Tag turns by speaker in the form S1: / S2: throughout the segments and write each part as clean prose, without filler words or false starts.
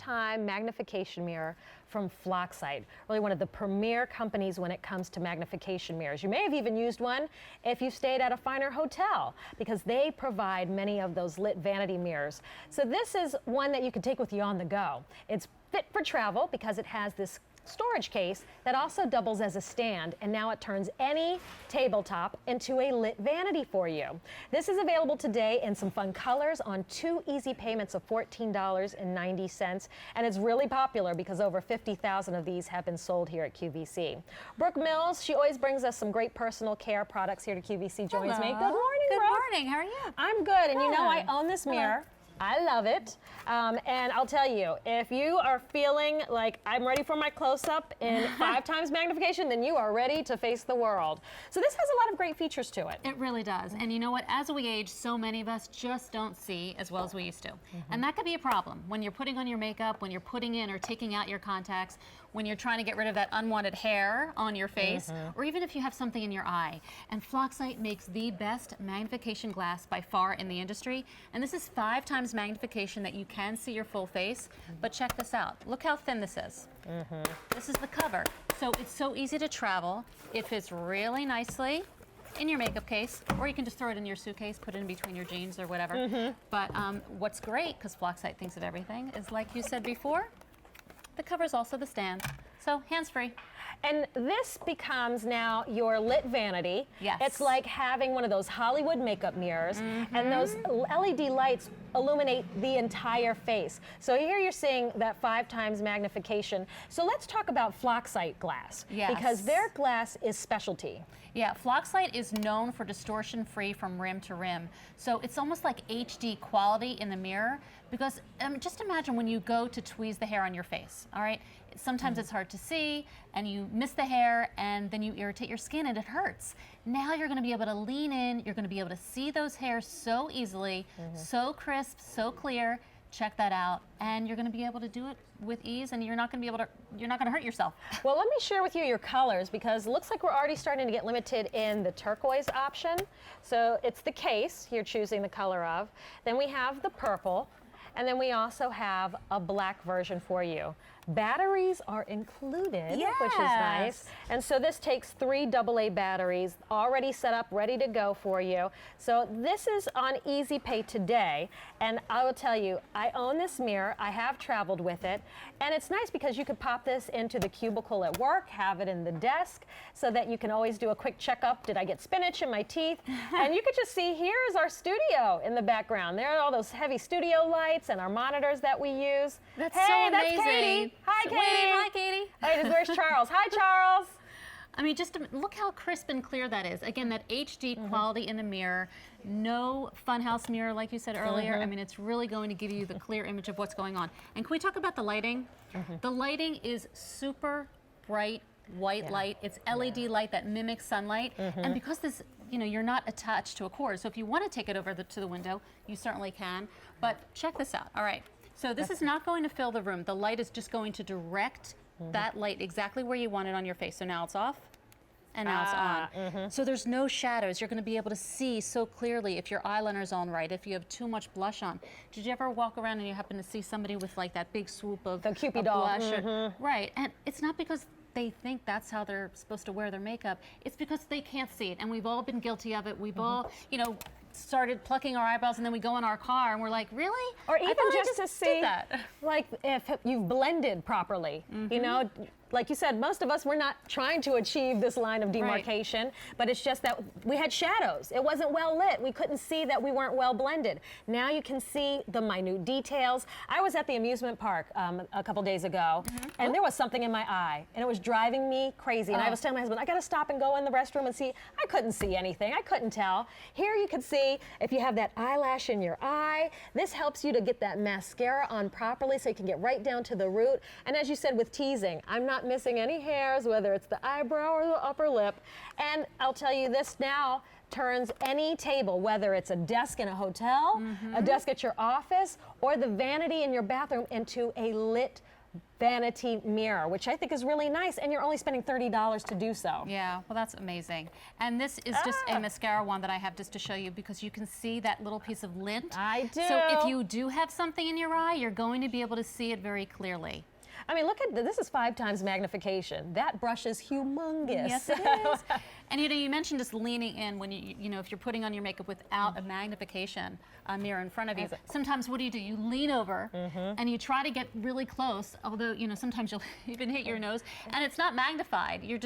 S1: 5-time magnification mirror from Floxite, really one of the premier companies when it comes to magnification mirrors. You may have even used one if you stayed at a finer hotel, because they provide many of those lit vanity mirrors. So this is one that you can take with you on the go. It's fit for travel because it has this storage case that also doubles as a stand, and now it turns any tabletop into a lit vanity for you. This is available today in some fun colors on 2 easy payments of $14.90, and it's really popular because over 50,000 of these have been sold here at QVC. Brooke Mills, she always brings us some great personal care products here to QVC, joins me. Good morning,
S2: Good
S1: Brooke.
S2: morning, how are you?
S1: I'm good, and you know I own this mirror. I love it, and I'll tell you, if you are feeling like I'm ready for my close-up in 5 times magnification, then you are ready to face the world. So this has a lot of great features to it.
S2: It really does. And you know what? As we age, so many of us just don't see as well as we used to. And that could be a problem when you're putting on your makeup, when you're putting in or taking out your contacts, when you're trying to get rid of that unwanted hair on your face, or even if you have something in your eye. And Floxite makes the best magnification glass by far in the industry. And this is 5 times magnification that you can see your full face. But check this out. Look how thin this is. This is the cover. So it's so easy to travel. It fits really nicely in your makeup case, or you can just throw it in your suitcase, put it in between your jeans or whatever. But what's great, because Floxite thinks of everything, is like you said before, the cover is also the stand. So hands-free.
S1: And this becomes now your lit vanity.
S2: Yes.
S1: It's like having one of those Hollywood makeup mirrors, and those LED lights illuminate the entire face. So here you're seeing that 5 times magnification. So let's talk about Floxite glass, because their glass is specialty.
S2: Yeah, Floxite is known for distortion-free from rim to rim. So it's almost like HD quality in the mirror, because just imagine when you go to tweeze the hair on your face, all right? Sometimes it's hard to see, and you miss the hair, and then you irritate your skin, and it hurts. Now you're gonna be able to lean in, you're gonna be able to see those hairs so easily, so crisp, so clear. Check that out, and you're going to be able to do it with ease, and you're not going to hurt yourself.
S1: Well, let me share with you your colors, because it looks like we're already starting to get limited in the turquoise option. So it's the case you're choosing the color of. Then we have the purple, and then we also have a black version for you. Batteries are included, which is nice. And so this takes 3 AA batteries already set up, ready to go for you. So this is on Easy Pay today. And I will tell you, I own this mirror. I have traveled with it. And it's nice because you could pop this into the cubicle at work, have it in the desk, so that you can always do a quick checkup. Did I get spinach in my teeth? And you could just see, here's our studio in the background. There are all those heavy studio lights and our monitors that we use.
S2: That's
S1: hey,
S2: so
S1: that's
S2: amazing.
S1: Katie. Hi, Katie.
S2: Wave. Hi, Katie.
S1: Hey, where's Charles? Hi, Charles.
S2: I mean, just look how crisp and clear that is. Again, that HD quality in the mirror. No funhouse mirror, like you said earlier. I mean, it's really going to give you the clear image of what's going on. And can we talk about the lighting? The lighting is super bright white light. It's LED light that mimics sunlight. And because this, you know, you're not attached to a cord, so if you want to take it over to the window, you certainly can. But check this out. All right. So this is not going to fill the room. The light is just going to direct that light exactly where you want it on your face. So now it's off, and now it's on. So there's no shadows. You're going to be able to see so clearly if your eyeliner's on right, if you have too much blush on. Did you ever walk around and you happen to see somebody with like that big swoop of
S1: the Cupid doll
S2: blush? Right, and it's not because they think that's how they're supposed to wear their makeup. It's because they can't see it, and we've all been guilty of it. We've all, you know, started plucking our eyebrows, and then we go in our car and we're like, really?
S1: Or even just to see,
S2: that.
S1: like, if you've blended properly. You know, like you said, most of us were not trying to achieve this line of demarcation, but it's just that we had shadows. It wasn't well lit. We couldn't see that we weren't well blended. Now you can see the minute details. I was at the amusement park a couple days ago, and there was something in my eye, and it was driving me crazy. And I was telling my husband, I gotta stop and go in the restroom and see. I couldn't see anything. I couldn't tell. Here you can see if you have that eyelash in your eye. This helps you to get that mascara on properly so you can get right down to the root. And as you said with teasing, I'm not missing any hairs, whether it's the eyebrow or the upper lip. And I'll tell you, this now turns any table, whether it's a desk in a hotel, a desk at your office, or the vanity in your bathroom, into a lit vanity mirror, which I think is really nice, and you're only spending $30 to do so.
S2: Yeah, well, that's amazing. And this is just a mascara one that I have just to show you, because you can see that little piece of lint.
S1: I do.
S2: So if you do have something in your eye, you're going to be able to see it very clearly.
S1: I mean, look at this is 5 times magnification. That brush is humongous.
S2: Yes, it is. And you mentioned just leaning in when if you're putting on your makeup without a magnification mirror in front of you. Sometimes what do? You lean over and you try to get really close, although sometimes you'll even hit your nose, and it's not magnified. You're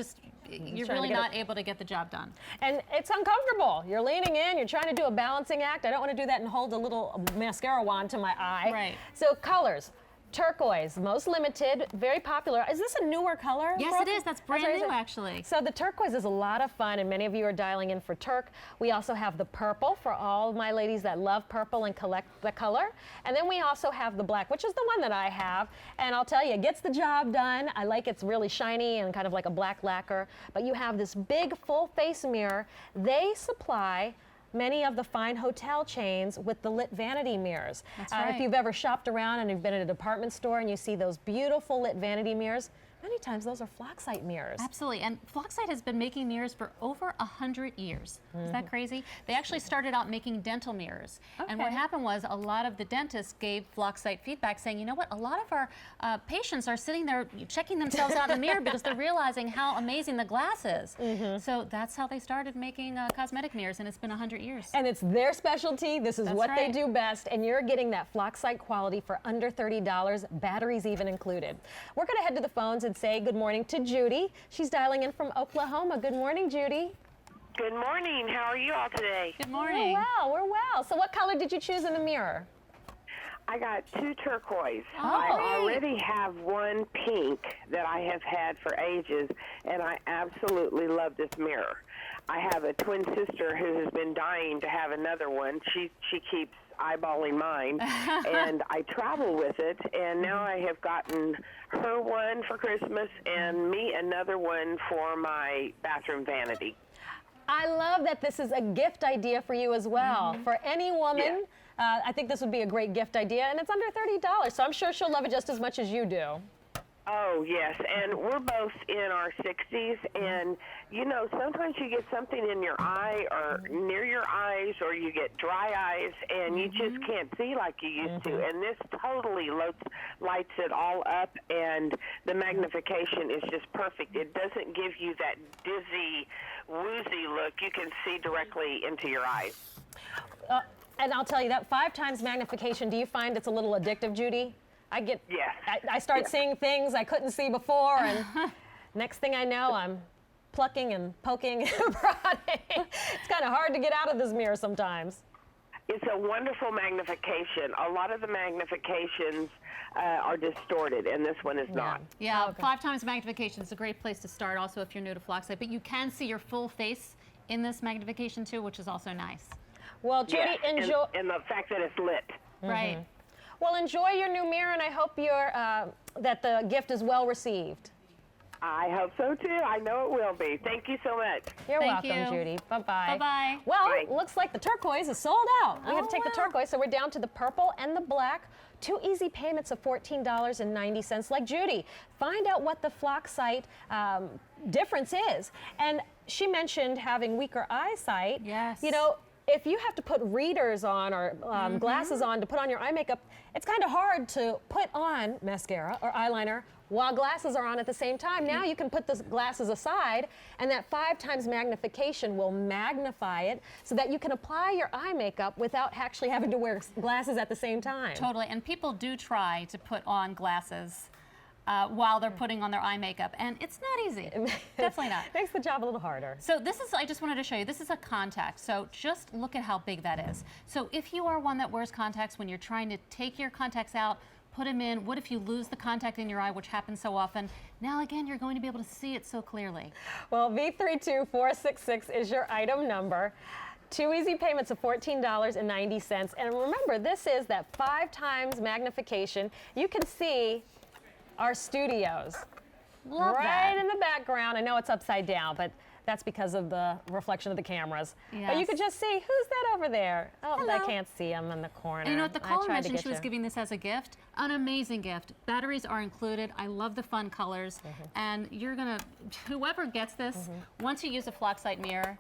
S2: really not able to get the job done.
S1: And it's uncomfortable. You're leaning in, you're trying to do a balancing act. I don't want to do that and hold a little mascara wand to my eye.
S2: Right.
S1: So colors. Turquoise, most limited, very popular. Is this a newer color?
S2: Yes,
S1: Brooke?
S2: it is. That's brand new, actually.
S1: So the turquoise is a lot of fun, and many of you are dialing in for turk. We also have the purple for all of my ladies that love purple and collect the color. And then we also have the black, which is the one that I have. And I'll tell you, it gets the job done. I like it's really shiny and kind of like a black lacquer. But you have this big full face mirror. They supply many of the fine hotel chains with the lit vanity mirrors.
S2: That's right.
S1: If you've ever shopped around and you've been at a department store and you see those beautiful lit vanity mirrors, many times those are Floxite mirrors.
S2: Absolutely, and Floxite has been making mirrors for over 100 years. Is that crazy? They actually started out making dental mirrors. And what happened was a lot of the dentists gave Floxite feedback saying, you know what, a lot of our patients are sitting there checking themselves out in the mirror because they're realizing how amazing the glass is. So that's how they started making cosmetic mirrors, and it's been 100 years.
S1: And it's their specialty. This is what they do best, and you're getting that Floxite quality for under $30, batteries even included. We're going to head to the phones and say good morning to Judy. She's dialing in from Oklahoma. Good morning, Judy.
S3: Good morning. How are you all today?
S2: Good morning.
S1: We're well. So what color did you choose in the mirror?
S3: I got 2 turquoise.
S1: Oh,
S3: I already have 1 pink that I have had for ages, and I absolutely love this mirror. I have a twin sister who has been dying to have another one. She keeps eyeballing mine, and I travel with it, and now I have gotten her one for Christmas and me another one for my bathroom vanity.
S1: I love that this is a gift idea for you as well. For any woman, I think this would be a great gift idea, and it's under $30, so I'm sure she'll love it just as much as you do.
S3: Oh, yes, and we're both in our 60s, and, sometimes you get something in your eye or near your eyes, or you get dry eyes, and you just can't see like you used to, and this totally lights it all up, and the magnification is just perfect. It doesn't give you that dizzy, woozy look. You can see directly into your eyes.
S1: And I'll tell you that 5 times magnification, do you find it's a little addictive, Judy?
S3: Yes.
S1: I start seeing things I couldn't see before, and next thing I know, I'm plucking and poking and prodding. It's kind of hard to get out of this mirror sometimes.
S3: It's a wonderful magnification. A lot of the magnifications are distorted, and this one is not.
S2: Yeah, 5 times magnification is a great place to start, also if you're new to Floxite. But you can see your full face in this magnification too, which is also nice.
S1: Well, Judy, enjoy.
S3: And the fact that it's lit.
S2: Right.
S1: Well, enjoy your new mirror, and I hope that the gift is well received.
S3: I hope so, too. I know it will be. Thank you so much.
S1: You're
S2: Thank
S1: welcome,
S2: you.
S1: Judy. Bye-bye.
S2: Bye-bye.
S1: Well,
S3: Bye.
S1: looks like the turquoise is sold out. We have to take the turquoise, so we're down to the purple and the black. 2 easy payments of $14.90, like Judy. Find out what the Floxite difference is. And she mentioned having weaker eyesight.
S2: Yes.
S1: If you have to put readers on or glasses on to put on your eye makeup, it's kind of hard to put on mascara or eyeliner while glasses are on at the same time. Now you can put the glasses aside, and that 5 times magnification will magnify it so that you can apply your eye makeup without actually having to wear glasses at the same time.
S2: Totally, and people do try to put on glasses while they're putting on their eye makeup, and it's not easy. Definitely not.
S1: Makes the job a little harder.
S2: So this is, I just wanted to show you, this is a contact. So just look at how big that is. So if you are one that wears contacts, when you're trying to take your contacts out, put them in, what if you lose the contact in your eye, which happens so often? Now again, you're going to be able to see it so clearly.
S1: Well, V32466 is your item number. 2 easy payments of $14.90. And remember, this is that 5 times magnification. You can see our studios
S2: Love
S1: right
S2: that.
S1: in the background. I know it's upside down, but That's because of the reflection of the cameras. But you
S2: Yes.
S1: could just see, who's that over there? Oh, I
S2: Hello.
S1: can't see him in the corner.
S2: And you know what? The
S1: I
S2: caller
S1: tried to
S2: mentioned
S1: get
S2: she was
S1: you.
S2: giving this as a gift. An amazing gift. Batteries are included. I love the fun colors. And you're going to, whoever gets this, once you use a Floxite mirror,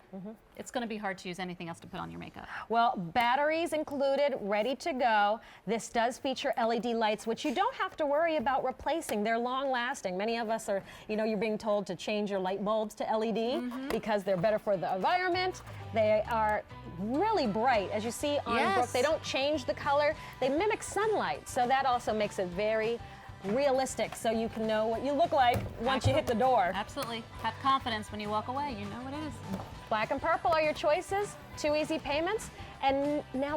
S2: it's going to be hard to use anything else to put on your makeup.
S1: Well, batteries included, ready to go. This does feature LED lights, which you don't have to worry about replacing. They're long lasting. Many of us are, you're being told to change your light bulbs to LED because they're better for the environment. They are really bright. As you see on
S2: Yes.
S1: Brooke, they don't change the color. They mimic sunlight, so that also makes it very realistic, so you can know what you look like once you hit the door.
S2: Absolutely. Have confidence when you walk away. You know what it is.
S1: Black and purple are your choices, 2 easy payments, and now